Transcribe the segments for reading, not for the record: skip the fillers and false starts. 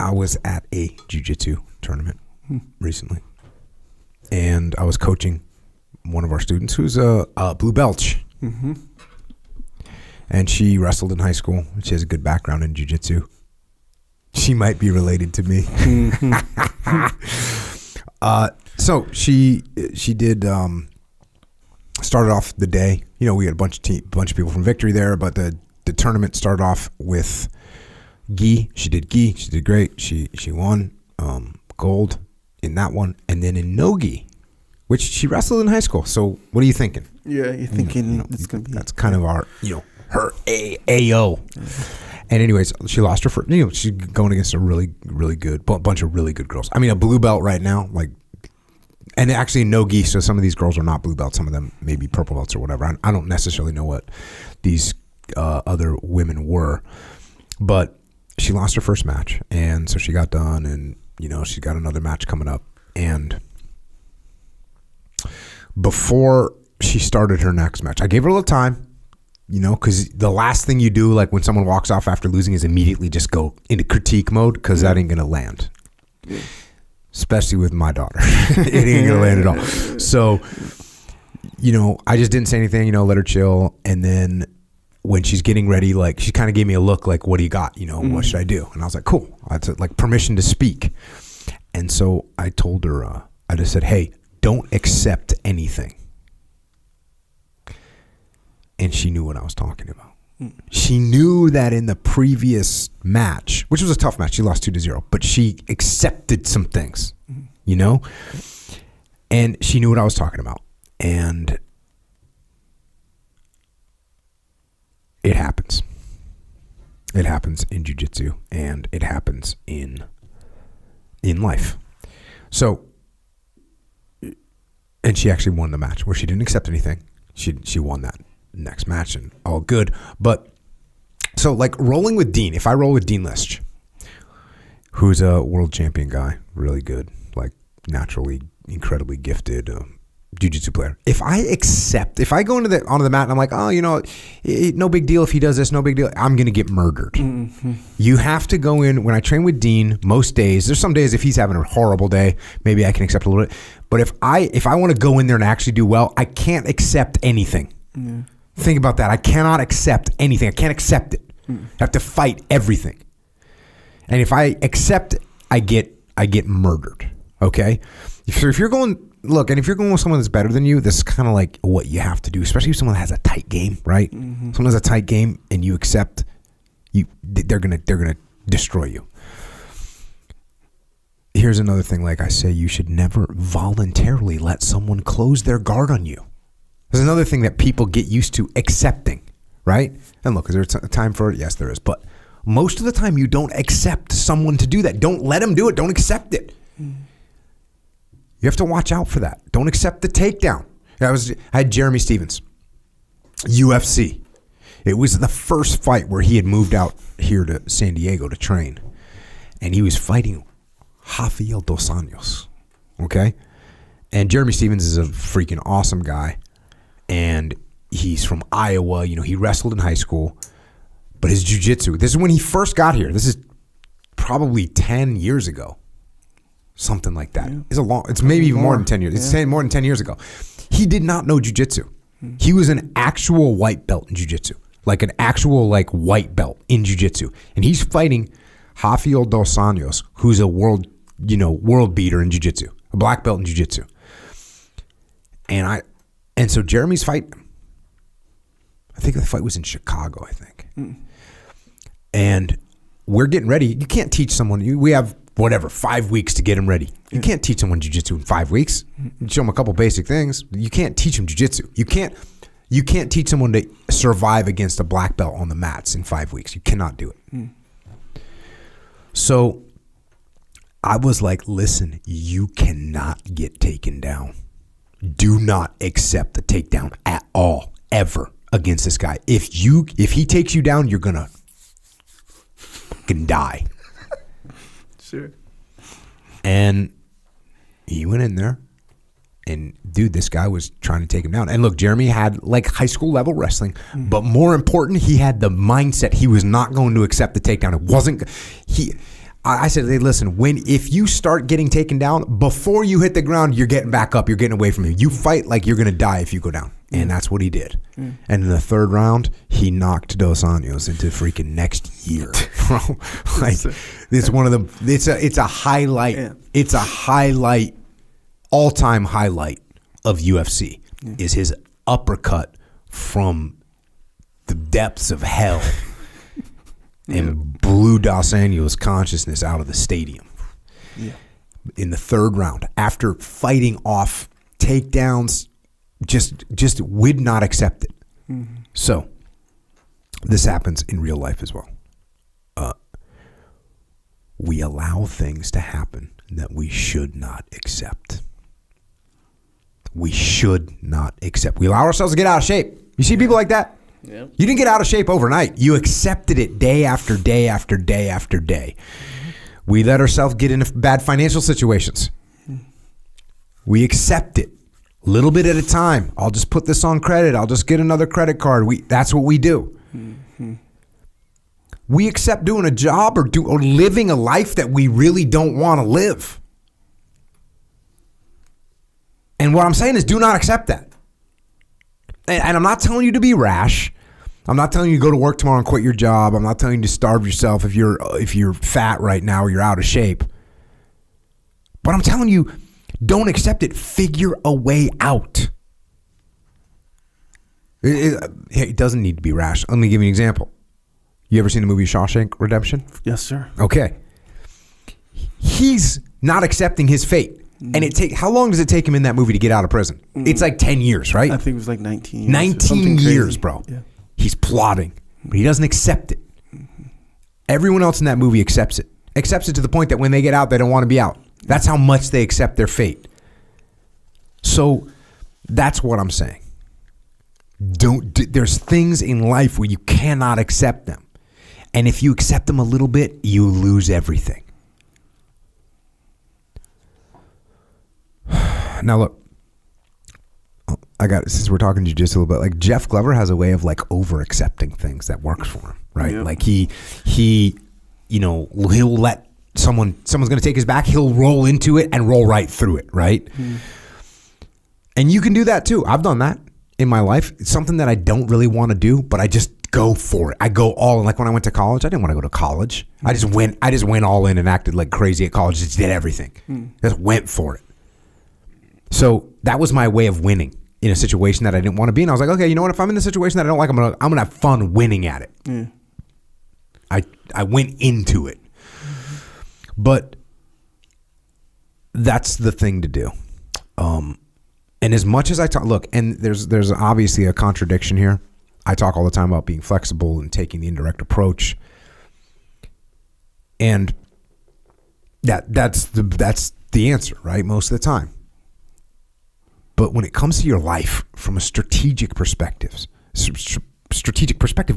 I was at a jiu-jitsu tournament recently, and I was coaching one of our students who's a blue belt. And she wrestled in high school. She has a good background in jiu-jitsu. She might be related to me. So she did started off the day. You know, we had a bunch of people from Victory there, but the tournament started off with gi. She did gi. She did great. She won gold in that one, and then in no gi, which she wrestled in high school. So what are you thinking? Yeah, you're thinking it's gonna be. That's kind of our her AO. And anyways, she lost her first. She's going against a really, really good bunch of really good girls. I mean, a blue belt right now, and actually no gi. So some of these girls are not blue belts. Some of them maybe purple belts or whatever. I don't necessarily know what these other women were, but she lost her first match, and so she got done, and she got another match coming up. And before she started her next match, I gave her a little time. Because the last thing you do, like when someone walks off after losing, is immediately just go into critique mode, because that ain't going to land. Especially with my daughter. It ain't going to land at all. So, I just didn't say anything, let her chill. And then when she's getting ready, she kind of gave me a look like, what do you got? What should I do? And I was like, cool. I had permission to speak. And so I told her, I just said, hey, don't accept anything. And she knew what I was talking about. She knew that in the previous match, which was a tough match, she lost 2-0, but she accepted some things, and she knew what I was talking about. And it happens. It happens in jiu-jitsu, and it happens in life. So, and she actually won the match where she didn't accept anything. She won that next match, and all good. But so rolling with Dean, if I roll with Dean List, who's a world champion guy, really good, naturally incredibly gifted jiu-jitsu player. If I go onto the mat and I'm like, oh, no big deal if he does this, no big deal, I'm gonna get murdered. You have to go in. When I train with Dean, most days, there's some days if he's having a horrible day, maybe I can accept a little bit. But if I want to go in there and actually do well, I can't accept anything. Think about that. I cannot accept anything. I can't accept it. I have to fight everything. And if I accept, I get murdered. Okay? If you're going with someone that's better than you, this is kind of like what you have to do, especially if someone has a tight game, right? Someone has a tight game and you accept, they're gonna destroy you. Here's another thing, like I say, you should never voluntarily let someone close their guard on you. There's another thing that people get used to accepting, right? And look, is there a time for it? Yes, there is. But most of the time, you don't accept someone to do that. Don't let them do it. Don't accept it. You have to watch out for that. Don't accept the takedown. I had Jeremy Stevens, UFC. It was the first fight where he had moved out here to San Diego to train. And he was fighting Rafael Dos Anjos. Okay? And Jeremy Stevens is a freaking awesome guy. And he's from Iowa. He wrestled in high school. But his jiu-jitsu, this is when he first got here. This is probably 10 years ago. Something like that. Yeah. It's maybe even more than 10 years. It's more than 10 years ago. He did not know jiu-jitsu. He was an actual white belt in jiu-jitsu. An actual white belt in jiu-jitsu. And he's fighting Rafael Dos Anjos, who's a world beater in jiu-jitsu. A black belt in jiu-jitsu. And so Jeremy's fighting him. I think the fight was in Chicago, I think. And we're getting ready. You can't teach someone. We have 5 weeks to get him ready. You can't teach someone jiu-jitsu in 5 weeks. You show them a couple basic things. You can't teach them jiu-jitsu. You can't teach someone to survive against a black belt on the mats in 5 weeks. You cannot do it. So I was like, listen, you cannot get taken down. Do not accept the takedown at all, ever, against this guy. If he takes you down, you're gonna fucking die. Sure. And he went in there, and dude, this guy was trying to take him down. And look, Jeremy had high school level wrestling, but more important, he had the mindset he was not going to accept the takedown. It wasn't I said, hey, listen, if you start getting taken down, before you hit the ground, you're getting back up. You're getting away from him. You fight like you're going to die if you go down. And that's what he did. And in the third round, he knocked Dos Anjos into freaking next year, bro. Like, it's one of the, it's a highlight. Yeah. It's a highlight, all-time highlight of UFC is his uppercut from the depths of hell. And blew Dos Anjos' consciousness out of the stadium. Yeah. In the third round, after fighting off takedowns, just would not accept it. Mm-hmm. So this happens in real life as well. We allow things to happen that we should not accept. We should not accept. We allow ourselves to get out of shape. You see people like that? Yep. You didn't get out of shape overnight. You accepted it day after day after day after day. Mm-hmm. We let ourselves get into bad financial situations. Mm-hmm. We accept it a little bit at a time. I'll just put this on credit. I'll just get another credit card. That's what we do. Mm-hmm. We accept doing a job or living a life that we really don't want to live. And what I'm saying is do not accept that. And I'm not telling you to be rash. I'm not telling you to go to work tomorrow and quit your job. I'm not telling you to starve yourself if you're fat right now or you're out of shape. But I'm telling you, don't accept it. Figure a way out. It doesn't need to be rash. Let me give you an example. You ever seen the movie Shawshank Redemption? Yes, sir. Okay. He's not accepting his fate. And how long does it take him in that movie to get out of prison? It's like 10 years, right? I think it was like 19 years. 19 years, bro. Yeah. He's plotting, but he doesn't accept it. Mm-hmm. Everyone else in that movie accepts it to the point that when they get out, they don't want to be out. That's how much they accept their fate. So that's what I'm saying. There's things in life where you cannot accept them. And if you accept them a little bit, you lose everything. Now look, since we're talking jiu-jitsu a little bit, like Jeff Glover has a way of like over accepting things that works for him, right? Yeah. Like he, he'll let someone's going to take his back, he'll roll into it and roll right through it, right? Mm. And you can do that too. I've done that in my life. It's something that I don't really want to do, but I just go for it. I go all in. Like when I went to college, I didn't want to go to college. I just went all in and acted like crazy at college. Just did everything. Just went for it. So that was my way of winning in a situation that I didn't want to be in. I was like, okay, you know what? If I'm in a situation that I don't like, I'm gonna have fun winning at it. Mm. I went into it. But that's the thing to do. And as much as I talk, look, and there's obviously a contradiction here. I talk all the time about being flexible and taking the indirect approach. And that's the answer, right? Most of the time. But when it comes to your life from a strategic perspective,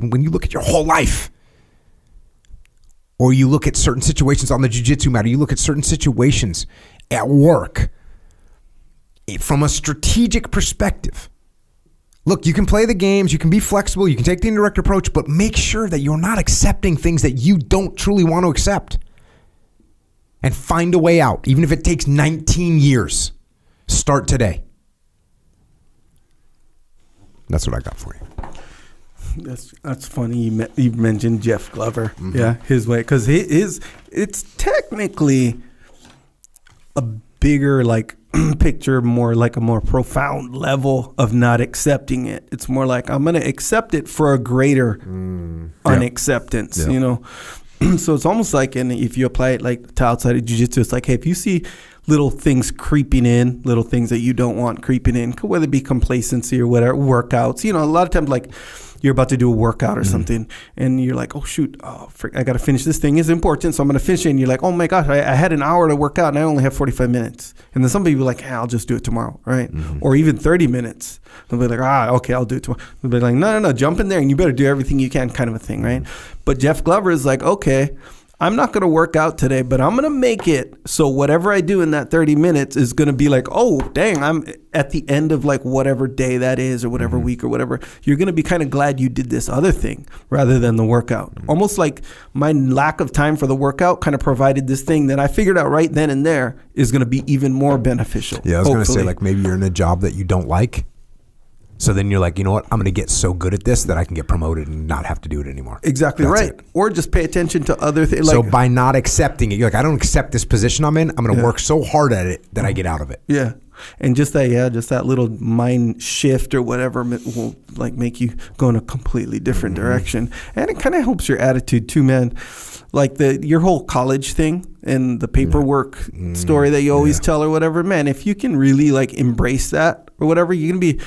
when you look at your whole life, or you look at certain situations on the jiu-jitsu mat, or you look at certain situations at work, from a strategic perspective, look, you can play the games, you can be flexible, you can take the indirect approach, but make sure that you're not accepting things that you don't truly want to accept. And find a way out, even if it takes 19 years. Start today. That's what I got for you. That's funny. You mentioned Jeff Glover. Mm-hmm. Yeah, his way, because it's technically a bigger picture, more like a more profound level of not accepting it. It's more like I'm going to accept it for a greater unacceptance. Yep. You know. So it's almost like, and if you apply it like to outside of jiu-jitsu, it's like, hey, if you see little things creeping in, little things that you don't want creeping in, whether it be complacency or whatever, workouts, a lot of times like you're about to do a workout or something and you're like, oh shoot, I got to finish this thing. It's important, so I'm going to finish it. And you're like, oh my gosh, I had an hour to work out and I only have 45 minutes. And then some people are like, hey, I'll just do it tomorrow, right? Mm-hmm. Or even 30 minutes. They'll be like, okay, I'll do it tomorrow. They'll be like, no, jump in there and you better do everything you can, kind of a thing, right? But Jeff Glover is like, okay, I'm not going to work out today, but I'm going to make it so whatever I do in that 30 minutes is going to be like, oh, dang, I'm at the end of like whatever day that is or whatever week or whatever. You're going to be kind of glad you did this other thing rather than the workout. Almost like my lack of time for the workout kind of provided this thing that I figured out right then and there is going to be even more beneficial. Yeah, I was going to say, like, maybe you're in a job that you don't like. So then you're like, you know what? I'm going to get so good at this that I can get promoted and not have to do it anymore. Exactly. That's right. It. Or just pay attention to other things. So by not accepting it, you're like, I don't accept this position I'm in. I'm going to work so hard at it that I get out of it. Yeah. And just that little mind shift or whatever will like make you go in a completely different direction. And it kind of helps your attitude too, man. Like your whole college thing and the paperwork story that you always tell or whatever, man, if you can really like embrace that or whatever, you can be...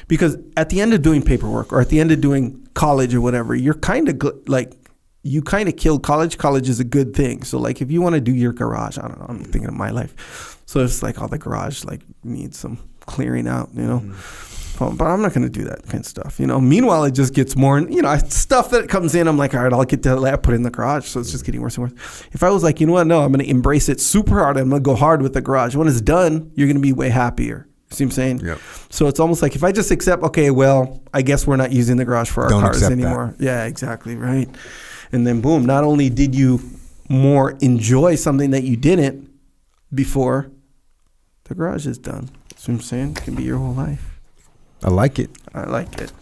Because at the end of doing paperwork or at the end of doing college or whatever, you're kind of like, you kind of killed college. College is a good thing. So like if you want to do your garage, I don't know, I'm thinking of my life. So it's like all the garage like needs some clearing out, you know. But I'm not going to do that kind of stuff, you know. Meanwhile, it just gets more, you know, stuff that comes in, I'm like, all right, I'll get that put in the garage. So it's just getting worse and worse. If I was like, you know what, no, I'm going to embrace it super hard. I'm going to go hard with the garage. When it's done, you're going to be way happier. See what I'm saying? Yep. So it's almost like if I just accept, okay, well, I guess we're not using the garage for our cars anymore. That. Yeah, exactly, right. And then boom, not only did you more enjoy something that you didn't before, the garage is done. See what I'm saying? It can be your whole life. I like it. I like it.